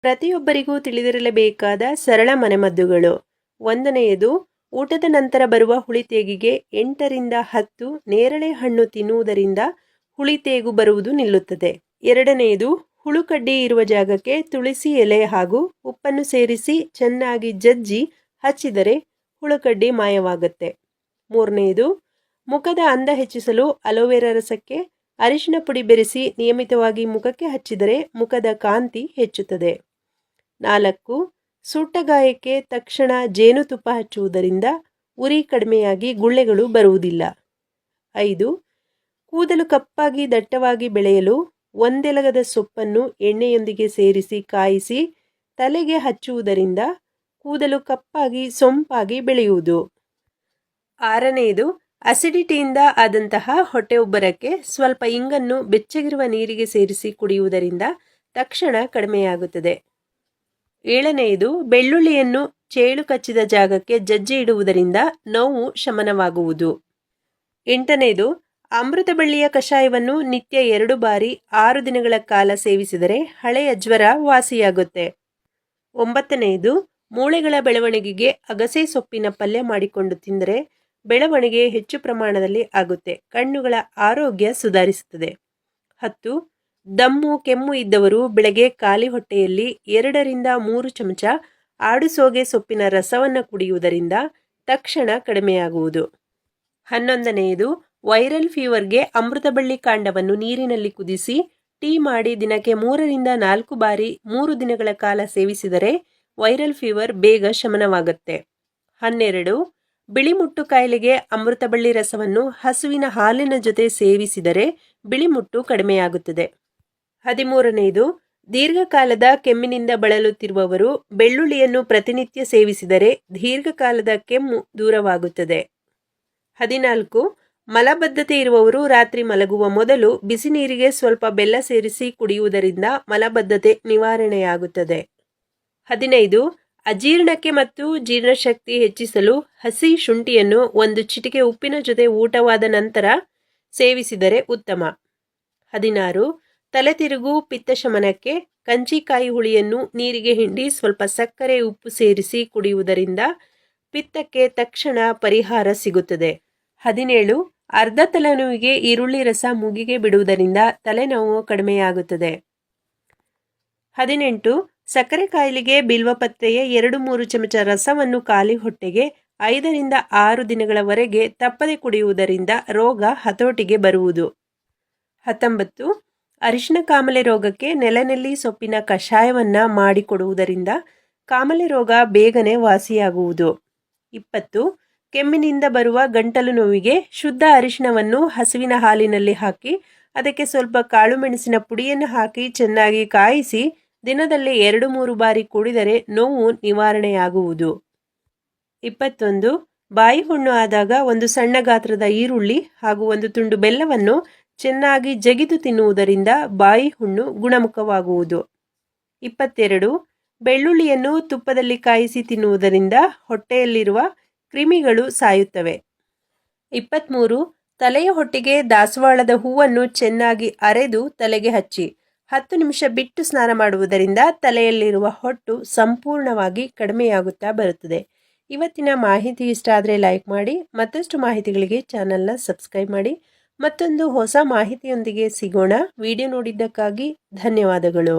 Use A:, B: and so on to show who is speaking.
A: ಪ್ರತಿಯೊಬ್ಬರಿಗೂ ತಿಳಿದಿರಲೇಬೇಕಾದ ಸರಳ ಮನೆಮದ್ದುಗಳು. ಒಂದನೆಯದು, ಊಟದ ನಂತರ ಬರುವ ಹುಳಿತೇಗಿಗೆ 8ರಿಂದ 10 ನೇರಳೆ ಹಣ್ಣು ತಿನ್ನುವುದರಿಂದ ಹುಳಿತೇಗು ಬರುವುದು ನಿಲ್ಲುತ್ತದೆ. ಎರಡನೆಯದು, ಹುಳುಕಡ್ಡಿ ಇರುವ ಜಾಗಕ್ಕೆ ತುಳಸಿ ಎಲೆ ಹಾಗೂ ಉಪ್ಪನ್ನು ಸೇರಿಸಿ ಚೆನ್ನಾಗಿ ಜಜ್ಜಿ ಹಚ್ಚಿದರೆ ಹುಳುಕಡ್ಡಿ ಮಾಯವಾಗುತ್ತೆ. ಮೂರನೆಯದು, ಮುಖದ ಅಂದ ಹೆಚ್ಚಿಸಲು ಅಲೋವೆರಾ ರಸಕ್ಕೆ ಅರಿಶಿನ ಪುಡಿ ಬೆರೆಸಿ ನಿಯಮಿತವಾಗಿ ಮುಖಕ್ಕೆ ಹಚ್ಚಿದರೆ ಮುಖದ ಕಾಂತಿ ಹೆಚ್ಚುತ್ತದೆ. 4. ಸುಟ್ಟ ಗಾಯಕ್ಕೆ ತಕ್ಷಣ ಜೇನುತುಪ್ಪ ಹಚ್ಚುವುದರಿಂದ ಉರಿ ಕಡಿಮೆಯಾಗಿ ಗುಳ್ಳೆಗಳು ಬರುವುದಿಲ್ಲ. 5. ಕೂದಲು ಕಪ್ಪಾಗಿ ದಟ್ಟವಾಗಿ ಬೆಳೆಯಲು ಒಂದೆಲಗದ ಸೊಪ್ಪನ್ನು ಎಣ್ಣೆಯೊಂದಿಗೆ ಸೇರಿಸಿ ಕಾಯಿಸಿ ತಲೆಗೆ ಹಚ್ಚುವುದರಿಂದ ಕೂದಲು ಕಪ್ಪಾಗಿ ಸೊಂಪಾಗಿ ಬೆಳೆಯುವುದು. 6ನೇದು, ಅಸಿಡಿಟಿಯಿಂದ ಆದಂತಹ ಹೊಟ್ಟೆ ಉಬ್ಬರಕ್ಕೆ ಸ್ವಲ್ಪ ಇಂಗನ್ನು ಬೆಚ್ಚಗಿರುವ ನೀರಿಗೆ ಸೇರಿಸಿ ಕುಡಿಯುವುದರಿಂದ ತಕ್ಷಣ ಕಡಿಮೆಯಾಗುತ್ತದೆ. 7ನೇದು, ಬೆಳ್ಳುಳ್ಳಿಯನ್ನು ಚೇಳು ಕಚ್ಚಿದ ಜಾಗಕ್ಕೆ ಜಜ್ಜಿ ಇಡುವುದರಿಂದ ನೋವು ಶಮನವಾಗುವುದು. 8ನೇದು, ಅಮೃತಬಳ್ಳಿಯ ಕಷಾಯವನ್ನು ನಿತ್ಯ 2 ಬಾರಿ 6 ದಿನಗಳ ಕಾಲ ಸೇವಿಸಿದರೆ ಹಳೆಯ ಜ್ವರ ವಾಸಿಯಾಗುತ್ತೆ. 9ನೇದು, ಮೂಳೆಗಳ ಬೆಳವಣಿಗೆಗೆ ಅಗಸೆ ಸೊಪ್ಪಿನ ಪಲ್ಯ ಮಾಡಿಕೊಂಡು ತಿಂದರೆ ಬೆಳವಣಿಗೆ ಹೆಚ್ಚು ಪ್ರಮಾಣದಲ್ಲಿ ಆಗುತ್ತೆ. ಕಣ್ಣುಗಳ ಆರೋಗ್ಯ ಸುಧಾರಿಸುತ್ತದೆ. 10. ದಮ್ಮು ಕೆಮ್ಮು ಇದ್ದವರು ಬೆಳಗ್ಗೆ ಖಾಲಿ ಹೊಟ್ಟೆಯಲ್ಲಿ 2ರಿಂದ 3 ಚಮಚ ಆಡುಸೋಗೆ ಸೊಪ್ಪಿನ ರಸವನ್ನು ಕುಡಿಯುವುದರಿಂದ ತಕ್ಷಣ ಕಡಿಮೆಯಾಗುವುದು. 11ನೇದು, ವೈರಲ್ ಫೀವರ್ಗೆ ಅಮೃತಬಳ್ಳಿ ಕಾಂಡವನ್ನು ನೀರಿನಲ್ಲಿ ಕುದಿಸಿ ಟೀ ಮಾಡಿ ದಿನಕ್ಕೆ 3ರಿಂದ 4 ಬಾರಿ 3 ದಿನಗಳ ಕಾಲ ಸೇವಿಸಿದರೆ ವೈರಲ್ ಫೀವರ್ ಬೇಗ ಶಮನವಾಗುತ್ತೆ. 12. ಬಿಳಿಮುಟ್ಟು ಕಾಯಿಲೆಗೆ ಅಮೃತಬಳ್ಳಿ ರಸವನ್ನು ಹಸುವಿನ ಹಾಲಿನ ಜೊತೆ ಸೇವಿಸಿದರೆ ಬಿಳಿಮುಟ್ಟು ಕಡಿಮೆಯಾಗುತ್ತದೆ. 13ನೇದು, ದೀರ್ಘಕಾಲದ ಕೆಮ್ಮಿನಿಂದ ಬಳಲುತ್ತಿರುವವರು ಬೆಳ್ಳುಳ್ಳಿಯನ್ನು ಪ್ರತಿನಿತ್ಯ ಸೇವಿಸಿದರೆ ದೀರ್ಘಕಾಲದ ಕೆಮ್ಮು ದೂರವಾಗುತ್ತದೆ. 14. ಮಲಬದ್ಧತೆ ಇರುವವರು ರಾತ್ರಿ ಮಲಗುವ ಮೊದಲು ಬಿಸಿ ನೀರಿಗೆ ಸ್ವಲ್ಪ ಬೆಲ್ಲ ಸೇರಿಸಿ ಕುಡಿಯುವುದರಿಂದ ಮಲಬದ್ಧತೆ ನಿವಾರಣೆಯಾಗುತ್ತದೆ. 15. ಅಜೀರ್ಣಕ್ಕೆ ಮತ್ತು ಜೀರ್ಣಶಕ್ತಿ ಹೆಚ್ಚಿಸಲು ಹಸಿ ಶುಂಠಿಯನ್ನು 1 ಚಿಟಿಕೆ ಉಪ್ಪಿನ ಜೊತೆ ಊಟವಾದ ನಂತರ ಸೇವಿಸಿದರೆ ಉತ್ತಮ. 16. ತಲೆತಿರುಗು ಪಿತ್ತಶಮನಕ್ಕೆ ಕಂಚಿಕಾಯಿ ಹುಳಿಯನ್ನು ನೀರಿಗೆ ಹಿಂಡಿ ಸ್ವಲ್ಪ ಸಕ್ಕರೆ ಉಪ್ಪು ಸೇರಿಸಿ ಕುಡಿಯುವುದರಿಂದ ಪಿತ್ತಕ್ಕೆ ತಕ್ಷಣ ಪರಿಹಾರ ಸಿಗುತ್ತದೆ. 17. ಅರ್ಧ ತಲೆನೋವಿಗೆ ಈರುಳ್ಳಿ ರಸ ಮೂಗಿಗೆ ಬಿಡುವುದರಿಂದ ತಲೆನೋವು ಕಡಿಮೆಯಾಗುತ್ತದೆ. 18. ಸಕ್ಕರೆ ಕಾಯಿಲೆಗೆ ಬಿಲ್ವಪತ್ರೆಯ 2-3 ಚಮಚ ರಸವನ್ನು ಖಾಲಿ ಹೊಟ್ಟೆಗೆ 5ರಿಂದ 6 ದಿನಗಳವರೆಗೆ ತಪ್ಪದೆ ಕುಡಿಯುವುದರಿಂದ ರೋಗ ಹತೋಟಿಗೆ ಬರುವುದು. 19. ಅರಿಶಿನ ಕಾಮಲೆ ರೋಗಕ್ಕೆ ನೆಲನೆಲ್ಲಿ ಸೊಪ್ಪಿನ ಕಷಾಯವನ್ನ ಮಾಡಿಕೊಡುವುದರಿಂದ ಕಾಮಲೆ ರೋಗ ಬೇಗನೆ ವಾಸಿಯಾಗುವುದು. 20. ಕೆಮ್ಮಿನಿಂದ ಬರುವ ಗಂಟಲು ನೋವಿಗೆ ಶುದ್ಧ ಅರಿಶಿನವನ್ನು ಹಸುವಿನ ಹಾಲಿನಲ್ಲಿ ಹಾಕಿ ಅದಕ್ಕೆ ಸ್ವಲ್ಪ ಕಾಳು ಮೆಣಸಿನ ಪುಡಿಯನ್ನು ಹಾಕಿ ಚೆನ್ನಾಗಿ ಕಾಯಿಸಿ ದಿನದಲ್ಲಿ 2-3 ಬಾರಿ ಕುಡಿದರೆ ನೋವು ನಿವಾರಣೆಯಾಗುವುದು. 21. ಬಾಯಿ ಹುಣ್ಣು ಆದಾಗ 1 ಸಣ್ಣ ಗಾತ್ರದ ಈರುಳ್ಳಿ ಹಾಗೂ 1 ತುಂಡು ಬೆಲ್ಲವನ್ನು ಚೆನ್ನಾಗಿ ಜಗಿದು ತಿನ್ನುವುದರಿಂದ ಬಾಯಿ ಹುಣ್ಣು ಗುಣಮುಖವಾಗುವುದು. 22. ಬೆಳ್ಳುಳ್ಳಿಯನ್ನು ತುಪ್ಪದಲ್ಲಿ ಕಾಯಿಸಿ ತಿನ್ನುವುದರಿಂದ ಹೊಟ್ಟೆಯಲ್ಲಿರುವ ಕ್ರಿಮಿಗಳು ಸಾಯುತ್ತವೆ. 23. ತಲೆಯ ಹೊಟ್ಟಿಗೆ ದಾಸವಾಳದ ಹೂವನ್ನು ಚೆನ್ನಾಗಿ ಅರೆದು ತಲೆಗೆ ಹಚ್ಚಿ 10 ನಿಮಿಷ ಬಿಟ್ಟು ಸ್ನಾನ ಮಾಡುವುದರಿಂದ ತಲೆಯಲ್ಲಿರುವ ಹೊಟ್ಟು ಸಂಪೂರ್ಣವಾಗಿ ಕಡಿಮೆಯಾಗುತ್ತಾ ಬರುತ್ತದೆ. ಇವತ್ತಿನ ಮಾಹಿತಿ ಇಷ್ಟ ಆದರೆ ಲೈಕ್ ಮಾಡಿ. ಮತ್ತಷ್ಟು ಮಾಹಿತಿಗಳಿಗೆ ಚಾನಲ್ನ ಸಬ್ಸ್ಕ್ರೈಬ್ ಮಾಡಿ. ಮತ್ತೊಂದು ಹೊಸ ಮಾಹಿತಿಯೊಂದಿಗೆ ಸಿಗೋಣ. ವಿಡಿಯೋ ನೋಡಿದ್ದಕ್ಕಾಗಿ ಧನ್ಯವಾದಗಳು.